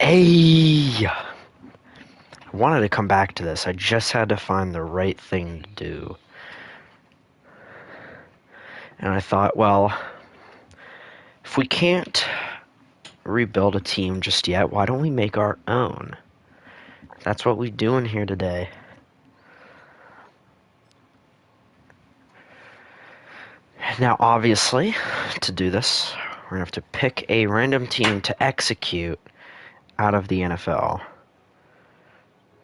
Hey! I wanted to come back to this. I just had to find the right thing to do. And I thought, well, if we can't rebuild a team just yet, why don't we make our own? That's what we're doing here today. Now, obviously, to do this, we're going to have to pick a random team to execute out of the NFL.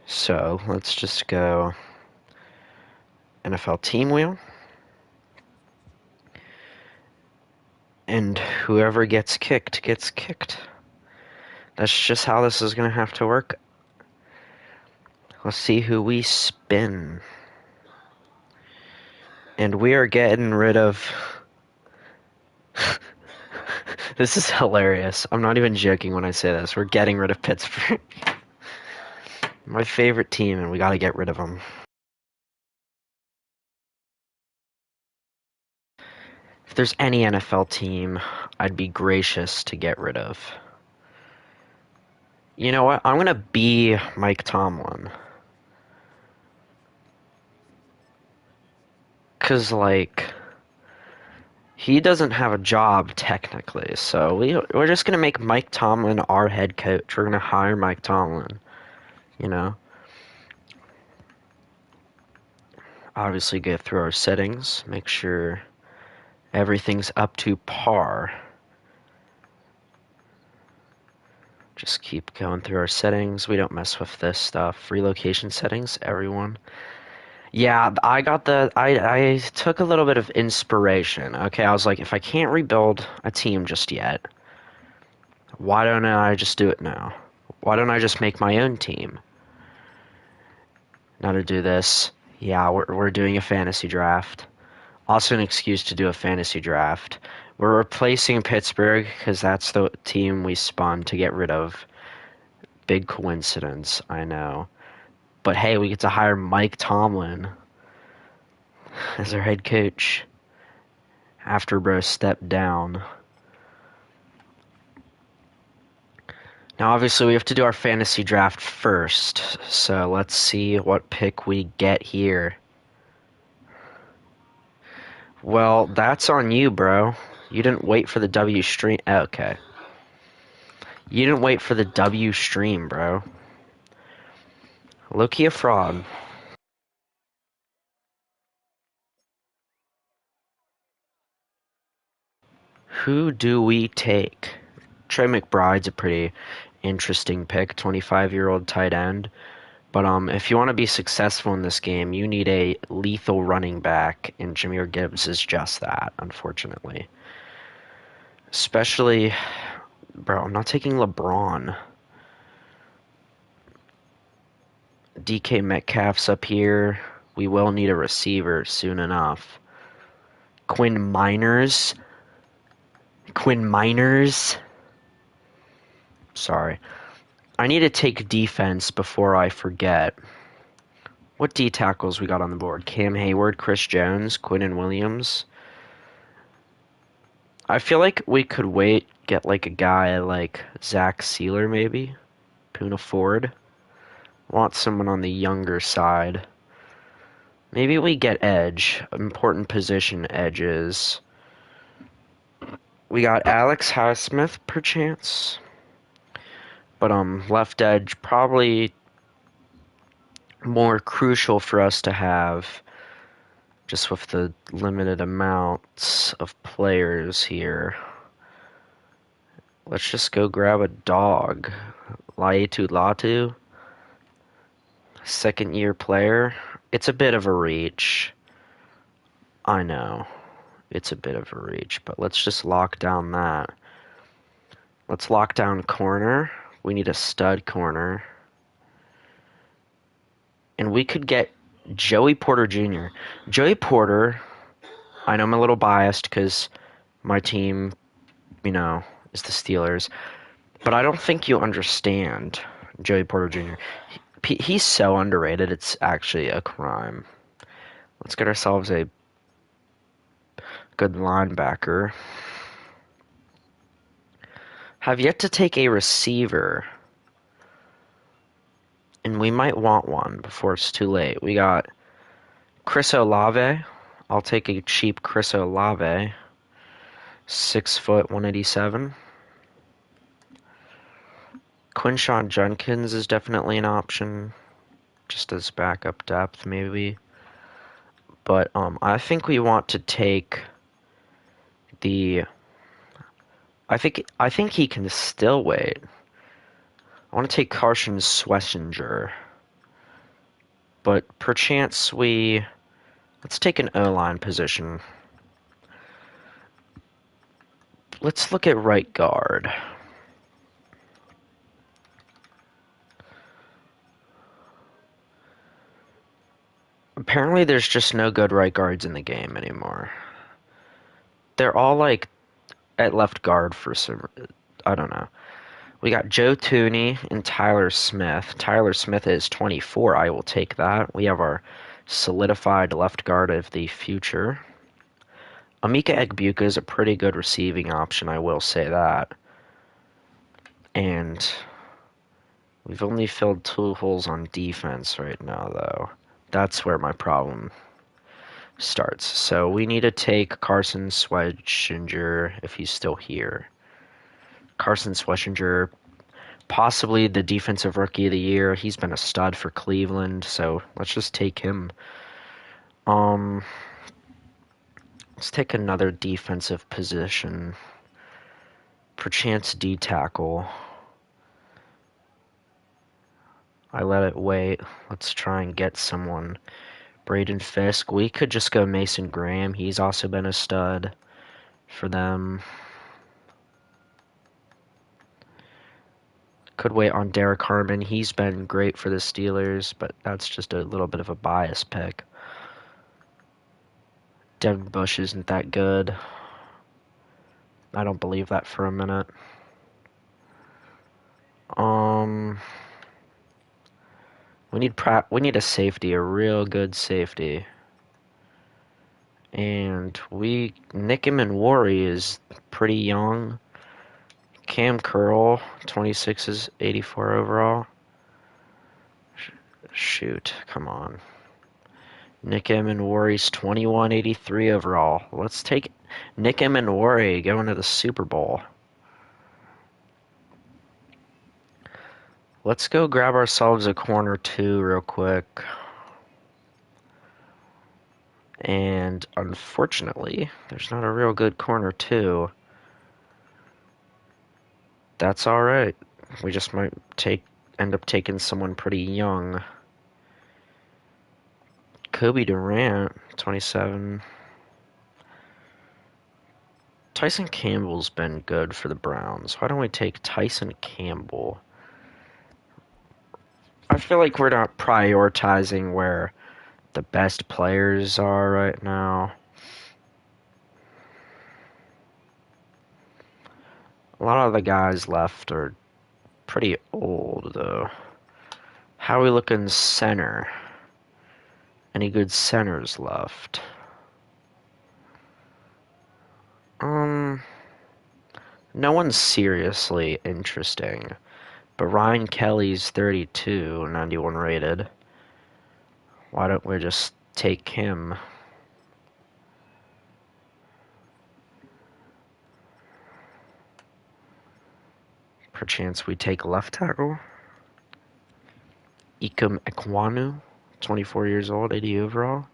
So, let's just go NFL Team Wheel. And whoever gets kicked, gets kicked. That's just how this is going to have to work. Let's see who we spin. And we are getting rid of... This is hilarious. I'm not even joking when I say this. We're getting rid of Pittsburgh. My favorite team, and we gotta get rid of them. If there's any NFL team, I'd be gracious to get rid of. You know what? I'm gonna be Mike Tomlin. Cause, like... He doesn't have a job, technically, so we're just gonna make Mike Tomlin our head coach. We're gonna hire Mike Tomlin, you know? Obviously go through our settings, make sure everything's up to par. Just keep going through our settings. We don't mess with this stuff. Relocation settings, everyone. Yeah, I took a little bit of inspiration. Okay, I was like, if I can't rebuild a team just yet, why don't I just do it now? Why don't I just make my own team? Now to do this, yeah, we're doing a fantasy draft. Also an excuse to do a fantasy draft. We're replacing Pittsburgh because that's the team we spun to get rid of. Big coincidence, I know. But hey, we get to hire Mike Tomlin as our head coach after Bro stepped down. Now, obviously, we have to do our fantasy draft first. So let's see what pick we get here. Well, that's on you, bro. You didn't wait for the W stream. Okay. You didn't wait for the W stream, bro. Low-key a fraud. Who do we take? Trey McBride's a pretty interesting pick, 25-year-old tight end. But if you want to be successful in this game, you need a lethal running back, and Jahmyr Gibbs is just that, unfortunately. Especially, bro, I'm not taking LeBron. DK Metcalf's up here. We will need a receiver soon enough. Quinn Miners. Sorry. I need to take defense before I forget. What D tackles we got on the board? Cam Hayward, Chris Jones, Quinnen Williams. I feel like we could get like a guy like Zach Sealer maybe. Poona Ford. Want someone on the younger side. Maybe we get edge. Important position edges. We got Alex Highsmith, perchance. But left edge probably more crucial for us to have, just with the limited amounts of players here. Let's just go grab a dog. Laitu Latu, second-year player. It's a bit of a reach. I know. It's a bit of a reach, but let's just lock down that. Let's lock down corner. We need a stud corner. And we could get Joey Porter Jr. Joey Porter, I know I'm a little biased because my team, is the Steelers. But I don't think you understand Joey Porter Jr. He's so underrated, it's actually a crime. Let's get ourselves a good linebacker. Have yet to take a receiver. and we might want one before it's too late. We got Chris Olave. I'll take a cheap Chris Olave, 6 foot, 187. Quinshon Judkins is definitely an option, just as backup depth maybe. But I think we want to take the. I think he can still wait. I want to take Carson Schlesinger, but perchance let's take an O-line position. Let's look at right guard. Apparently, there's just no good right guards in the game anymore. They're all like at left guard for some. I don't know. We got Joe Tooney and Tyler Smith. Tyler Smith is 24. I will take that. We have our solidified left guard of the future. Emeka Egbuka is a pretty good receiving option, I will say that. And we've only filled 2 holes on defense right now, though. That's where my problem starts. So we need to take Carson Schlesinger if he's still here. Carson Schlesinger, possibly the defensive rookie of the year. He's been a stud for Cleveland, so let's just take him. Let's take another defensive position. Perchance D tackle. I let it wait. Let's try and get someone. Braden Fisk. We could just go Mason Graham. He's also been a stud for them. Could wait on Derek Harmon. He's been great for the Steelers, but that's just a little bit of a bias pick. Devin Bush isn't that good. I don't believe that for a minute. We need a safety, a real good safety. And Nick Emmanwori is pretty young. Cam Curl, 26 is 84 overall. Shoot, come on. Nick Emmanwori's 21, 83 overall. Let's take Nick Emmanwori going to the Super Bowl. Let's go grab ourselves a corner 2 real quick. And unfortunately, there's not a real good corner 2. That's alright. We just might end up taking someone pretty young. Kobe Durant, 27. Tyson Campbell's been good for the Browns. Why don't we take Tyson Campbell? I feel like we're not prioritizing where the best players are right now. A lot of the guys left are pretty old, though. How are we looking center? Any good centers left? No one's seriously interesting. But Ryan Kelly's 32, 91 rated. Why don't we just take him? Perchance we take left tackle. Ikem Ekwonu, 24 years old, 80 overall.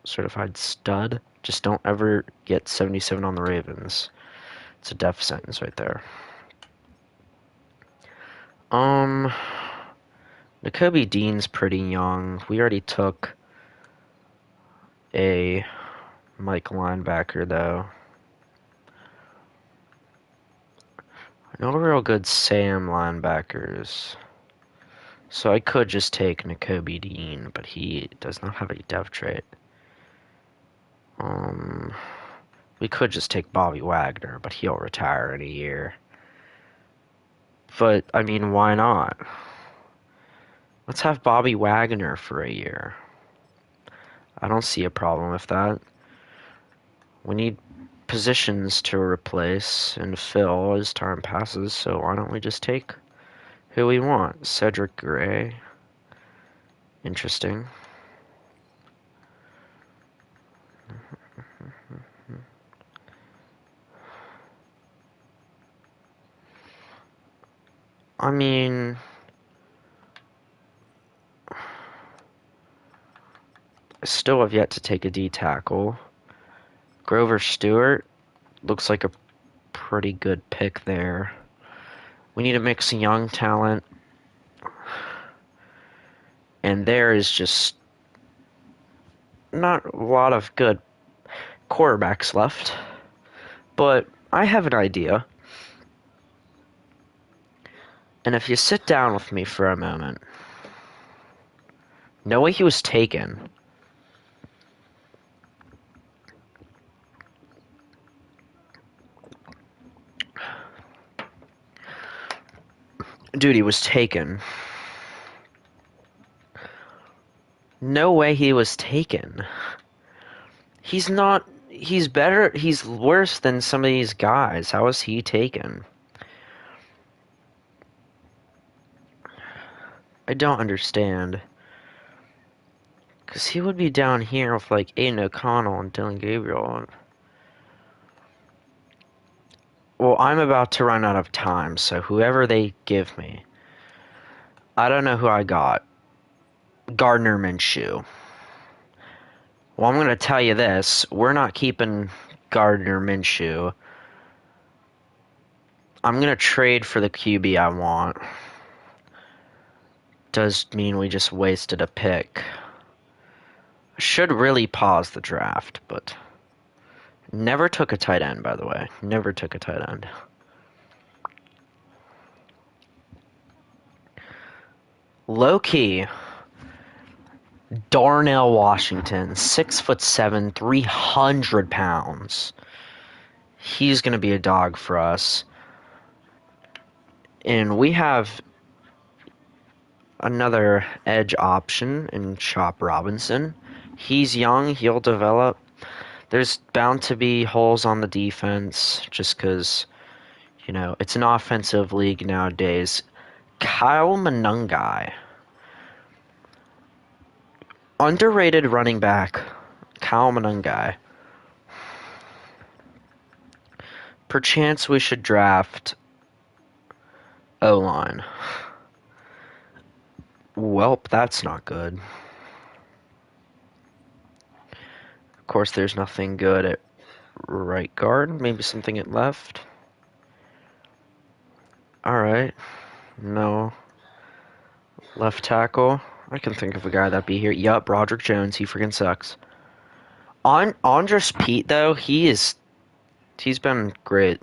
Certified stud. Just don't ever get 77 on the Ravens. It's a death sentence right there. Nakobe Dean's pretty young. We already took a Mike linebacker, though. No real good Sam linebackers. So I could just take Nakobe Dean, but he does not have a dev trait. We could just take Bobby Wagner, but he'll retire in a year. But, I mean, why not? Let's have Bobby Wagner for a year. I don't see a problem with that. We need positions to replace and fill as time passes, so why don't we just take Who we want? Cedric Gray. Interesting. I mean, I still have yet to take a D tackle. Grover Stewart looks like a pretty good pick there. We need to mix young talent, and there is just not a lot of good quarterbacks left. But I have an idea. And if you sit down with me for a moment, know where he was taken. Dude, he was taken. No way he was taken. He's not. He's better. He's worse than some of these guys. How was he taken? I don't understand. Because he would be down here with like Aiden O'Connell and Dylan Gabriel. Well, I'm about to run out of time, so whoever they give me. I don't know who I got. Gardner Minshew. Well, I'm going to tell you this. We're not keeping Gardner Minshew. I'm going to trade for the QB I want. Does mean we just wasted a pick. I should really pause the draft, but never took a tight end, by the way. Never took a tight end. Low key, Darnell Washington, 6'7", 300 pounds. He's gonna be a dog for us. And we have another edge option in Chop Robinson. He's young, he'll develop. There's bound to be holes on the defense just because, it's an offensive league nowadays. Kyle Manungai. Underrated running back. Kyle Manungai. Perchance we should draft O-line. Welp, that's not good. Of course, there's nothing good at right guard. Maybe something at left. Alright. No. Left tackle. I can think of a guy that'd be here. Yup, Broderick Jones. He freaking sucks. Andres Pete, though, he's been great.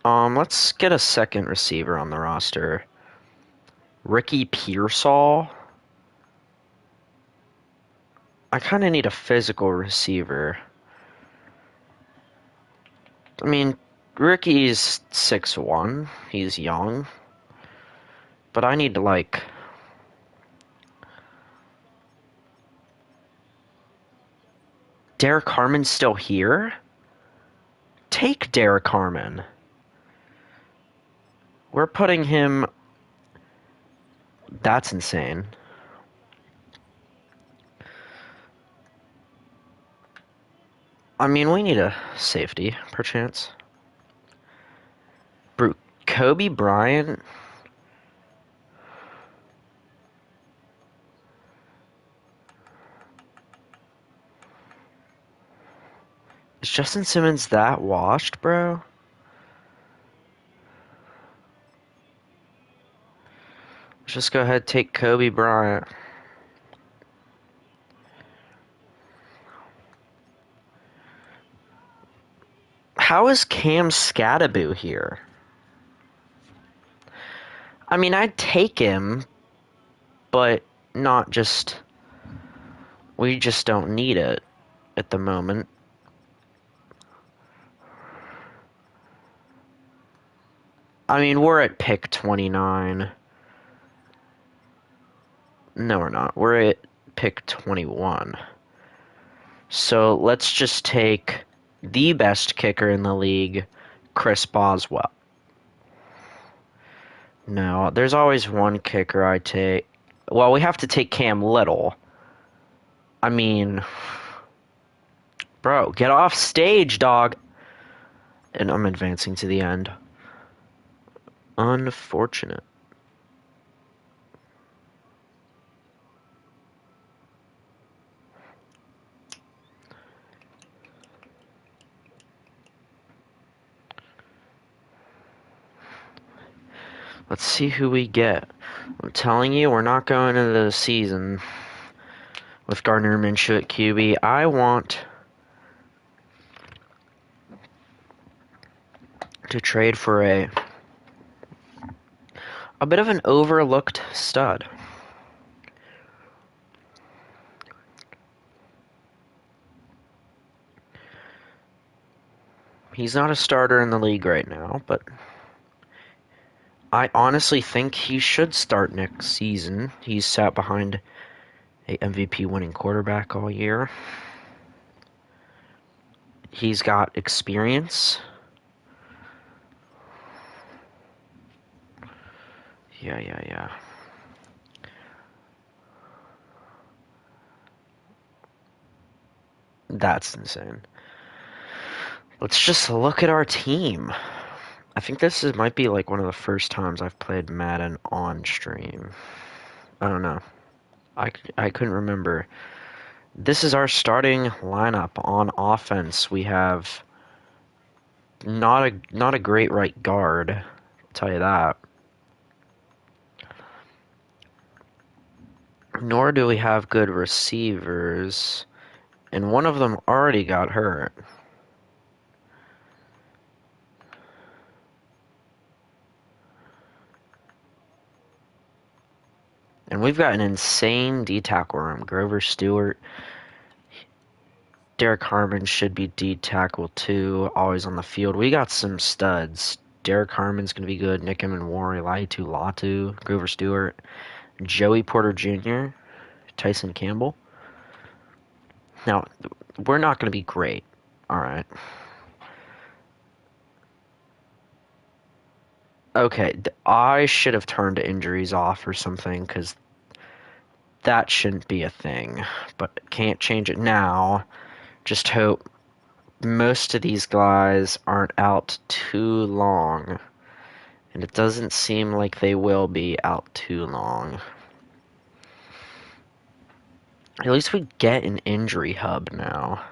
Let's get a second receiver on the roster. Ricky Pearsall. I kind of need a physical receiver. I mean, Ricky's 6'1". He's young. But I need to, like... Derek Harmon's still here? Take Derek Harmon. We're putting him... That's insane. I mean, we need a safety, perchance. Kobe Bryant... Is Justin Simmons that washed, bro? Let's just go ahead and take Kobe Bryant. How is Cam Skattebo here? I mean, I'd take him, but not just... We just don't need it at the moment. I mean, we're at pick 29. No, we're not. We're at pick 21. So let's just take the best kicker in the league, Chris Boswell. No, there's always one kicker I take. Well, we have to take Cam Little. I mean, bro, get off stage, dog. And I'm advancing to the end. Unfortunate. Let's see who we get. I'm telling you, we're not going into the season with Gardner Minshew at QB. I want to trade for a bit of an overlooked stud. He's not a starter in the league right now, but I honestly think he should start next season. He's sat behind a MVP winning quarterback all year. He's got experience. Yeah. That's insane. Let's just look at our team. I think might be like one of the first times I've played Madden on stream. I don't know. I couldn't remember. This is our starting lineup on offense. We have not a great right guard, I'll tell you that. Nor do we have good receivers, and one of them already got hurt. And we've got an insane D tackle room. Grover Stewart, Derek Harmon should be D tackle too, always on the field. We got some studs. Derek Harmon's going to be good. Nick Emenwari, Laitu Latu, Grover Stewart, Joey Porter Jr., Tyson Campbell. Now, we're not going to be great. All right. Okay, I should have turned injuries off or something because that shouldn't be a thing. But can't change it now. Just hope most of these guys aren't out too long. And it doesn't seem like they will be out too long. At least we get an injury hub now.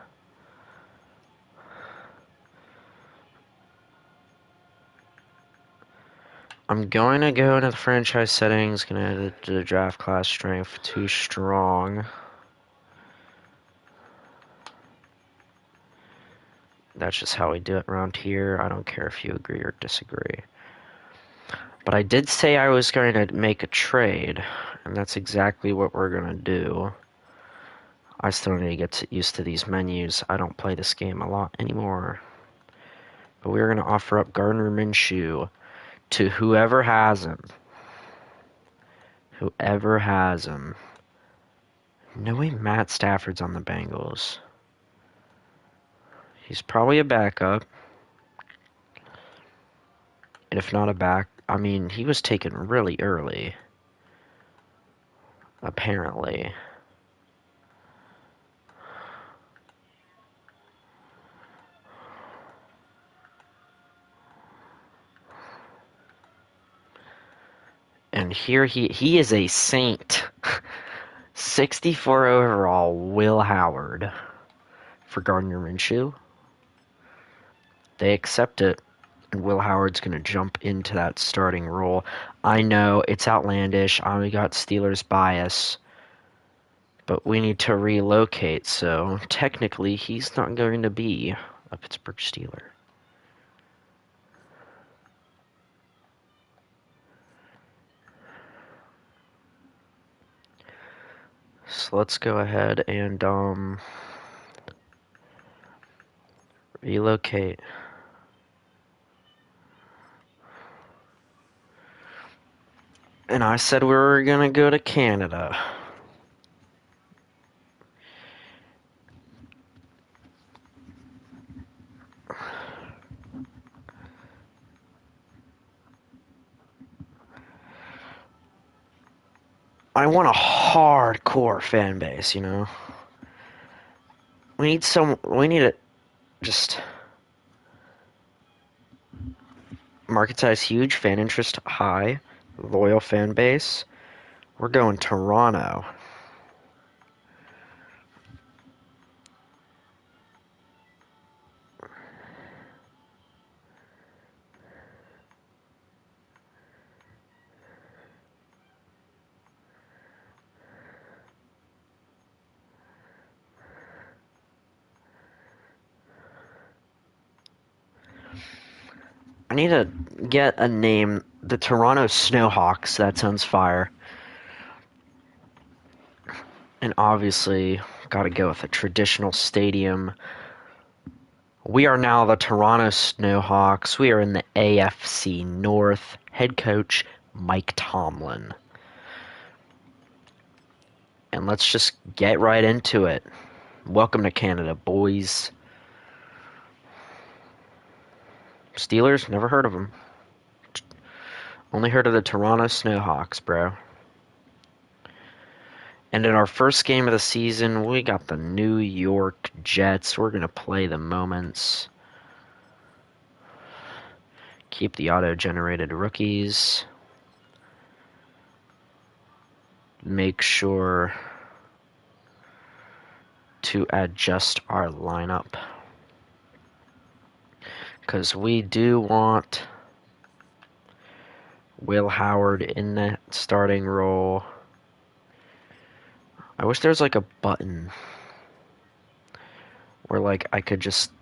I'm going to go into the franchise settings, gonna do the draft class strength too strong. That's just how we do it around here. I don't care if you agree or disagree. But I did say I was going to make a trade, and that's exactly what we're going to do. I still need to get used to these menus. I don't play this game a lot anymore. But we're going to offer up Gardner Minshew to whoever has him. Whoever has him. No way Matt Stafford's on the Bengals. He's probably a backup. And if not a back, I mean, he was taken really early. Apparently. And here he is a saint. 64 overall, Will Howard for Gardner Minshew. They accept it, and Will Howard's going to jump into that starting role. I know it's outlandish. I got Steelers bias, but we need to relocate, so technically he's not going to be a Pittsburgh Steeler. So let's go ahead and relocate. And I said we were going to go to Canada. I want a hardcore fan base, you know? We need to just market size huge, fan interest high, loyal fan base. We're going Toronto. I need to get a name. The Toronto Snowhawks. That sounds fire. And obviously, gotta go with a traditional stadium. We are now the Toronto Snowhawks. We are in the AFC North. Head coach Mike Tomlin. And let's just get right into it. Welcome to Canada, boys. Steelers, never heard of them. Only heard of the Toronto Snowhawks, bro. And in our first game of the season, we got the New York Jets. We're going to play the moments. Keep the auto-generated rookies. Make sure to adjust our lineup. Because we do want Will Howard in that starting role. I wish there was like a button where like I could just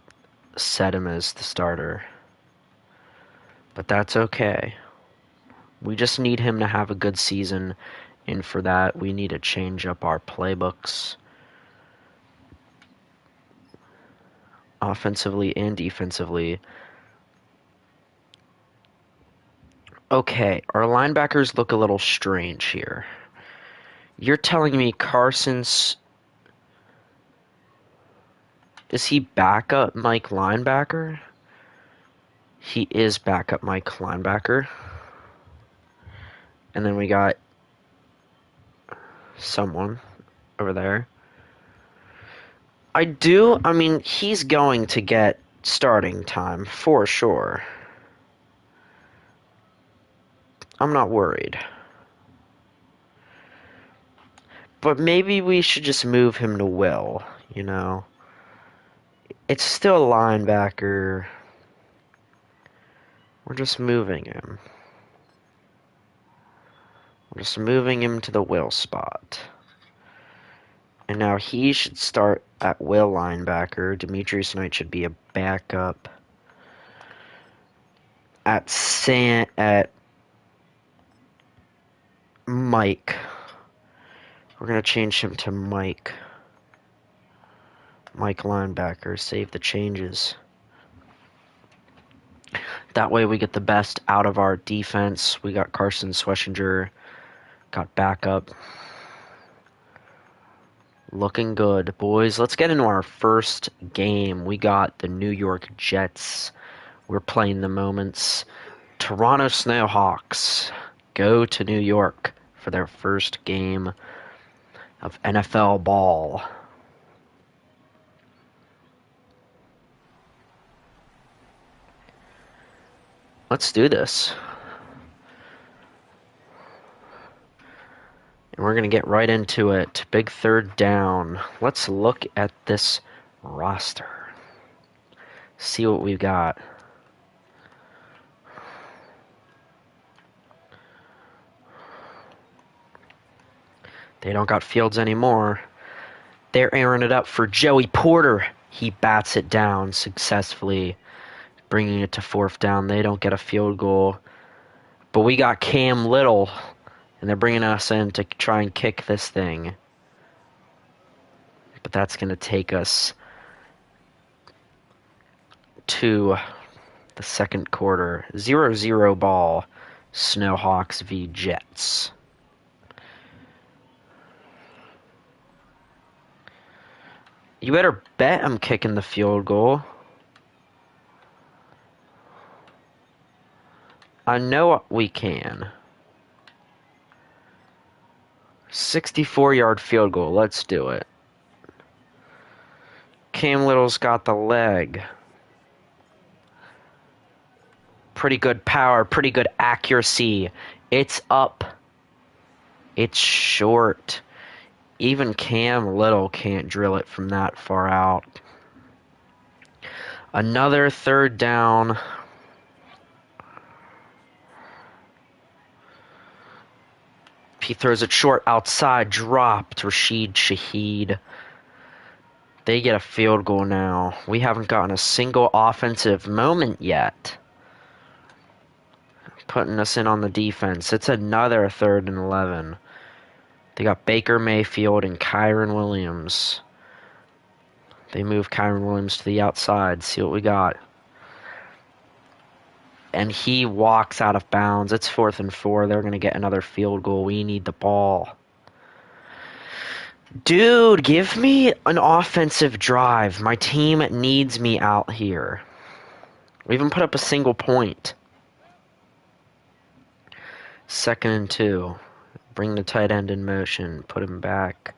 set him as the starter. But that's okay. We just need him to have a good season, and for that we need to change up our playbooks. Offensively and defensively. Okay, our linebackers look a little strange here. You're telling me Carson's... Is he backup Mike linebacker? He is backup Mike linebacker. And then we got someone over there. I mean, he's going to get starting time for sure. I'm not worried. But maybe we should just move him to Will, you know? It's still a linebacker. We're just moving him. We're just moving him to the Will spot. And now he should start at Will linebacker. Demetrius Knight should be a backup. At Mike. We're going to change him to Mike. Mike linebacker. Save the changes. That way we get the best out of our defense. We got Carson Schwessinger. Got backup. Looking good, boys. Let's get into our first game. We got the New York Jets. We're playing the moments. Toronto Snowhawks go to New York for their first game of NFL ball. Let's do this. And we're going to get right into it. Big third down. Let's look at this roster. See what we've got. They don't got Fields anymore. They're airing it up for Joey Porter. He bats it down successfully, bringing it to fourth down. They don't get a field goal. But we got Cam Little, and they're bringing us in to try and kick this thing. But that's going to take us to the second quarter. 0-0 ball. Snowhawks v. Jets. You better bet I'm kicking the field goal. I know we can. 64-yard field goal. Let's do it. Cam Little's got the leg. Pretty good power, pretty good accuracy. It's up. It's short. Even Cam Little can't drill it from that far out. Another third down. He throws it short outside, dropped. Rashid Shaheed. They get a field goal now. We haven't gotten a single offensive moment yet. Putting us in on the defense. It's another 3rd and 11. They got Baker Mayfield and Kyren Williams. They move Kyren Williams to the outside. See what we got. And he walks out of bounds. It's 4th and 4. They're going to get another field goal. We need the ball. Dude, give me an offensive drive. My team needs me out here. We haven't put up a single point. 2nd and 2. Bring the tight end in motion. Put him back.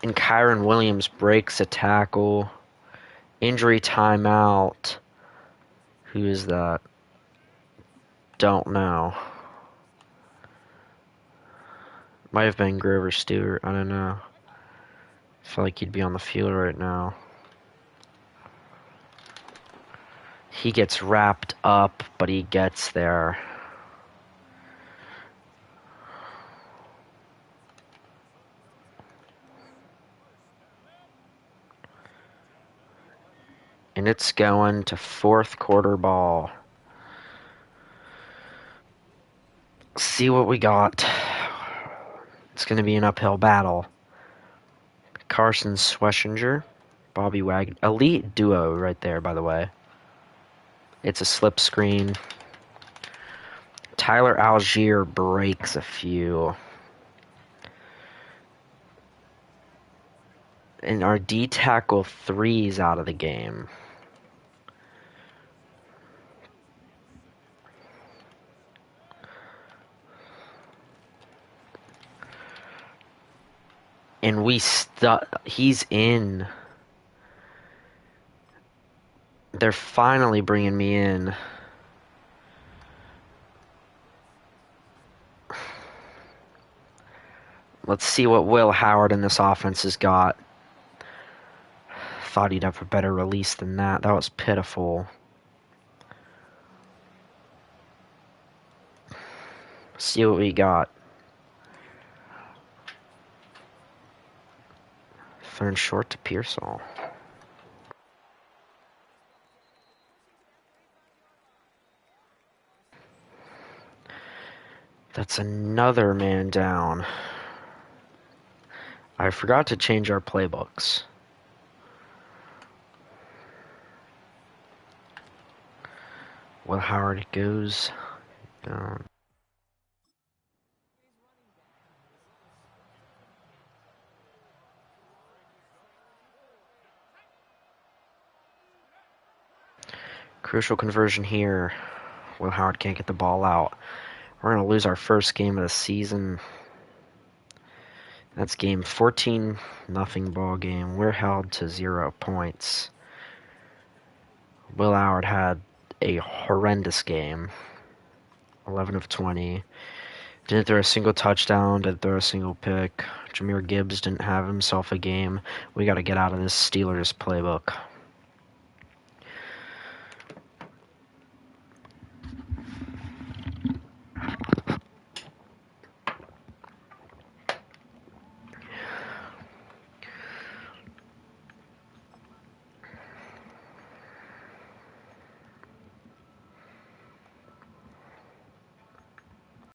And Kyren Williams breaks a tackle. Injury timeout. Who is that? Don't know. Might have been Grover Stewart. I don't know. I feel like he'd be on the field right now. He gets wrapped up, but he gets there. And it's going to 4th quarter ball. See what we got. It's going to be an uphill battle. Carson Schwessinger, Bobby Wagner. Elite duo right there, by the way. It's a slip screen. Tyler Algier breaks a few. And our D-tackle 3's out of the game. And he's in. They're finally bringing me in. Let's see what Will Howard in this offense has got. Thought he'd have a better release than that. That was pitiful. See what we got. 3rd and short to Pearsall. That's another man down. I forgot to change our playbooks. Will Howard goes down. Crucial conversion here. Will Howard can't get the ball out. We're going to lose our first game of the season. That's game 14, nothing ball game. We're held to 0 points. Will Howard had a horrendous game. 11 of 20. Didn't throw a single touchdown, didn't throw a single pick. Jahmyr Gibbs didn't have himself a game. We got to get out of this Steelers playbook.